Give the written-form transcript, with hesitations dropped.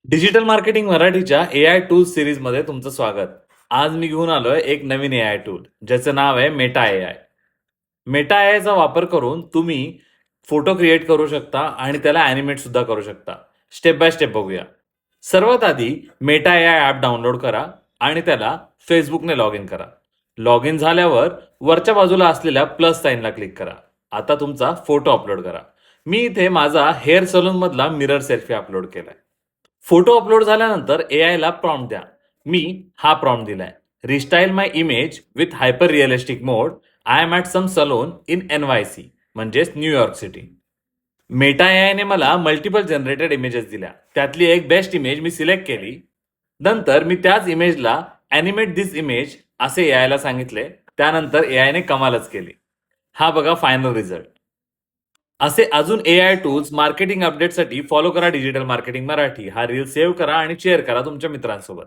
Digital marketing मराठीच्या AI tools सिरीजमध्ये तुमचं स्वागत. आज मी घेऊन आलोय एक नवीन एआय टूल ज्याचं नाव आहे मेटा एआय. मेटा एआयचा वापर करून तुम्ही फोटो क्रिएट करू शकता आणि त्याला अॅनिमेट सुद्धा करू शकता. स्टेप बाय स्टेप बघूया. सर्वात आधी मेटा एआय ॲप डाउनलोड करा आणि त्याला फेसबुकने लॉग इन करा. लॉग इन झाल्यावर वरच्या बाजूला असलेल्या प्लस साईनला क्लिक करा. आता तुमचा फोटो अपलोड करा. मी इथे माझा हेअर सलून मधला मिरर सेल्फी अपलोड केलाय. फोटो अपलोड झाल्यानंतर एआयला प्रॉम्प्ट द्या. मी हा प्रॉम्प्ट दिलाय. Restyle my image with hyper realistic mode. I am at some salon in NYC म्हणजेच न्यूयॉर्क सिटी. मेटा एआयने मला मल्टिपल जनरेटेड इमेजेस दिल्या. त्यातली एक बेस्ट इमेज मी सिलेक्ट केली. नंतर मी त्याच इमेजला ॲनिमेट दिस इमेज असे एआयला सांगितले. त्यानंतर एआयने कमालच केली. हा बघा फायनल रिझल्ट. असे अजून एआय टूल्स मार्केटिंग अपडेटसाठी फॉलो करा डिजिटल मार्केटिंग मराठी. हा रील सेव्ह करा आणि शेअर करा तुमच्या मित्रांसोबत.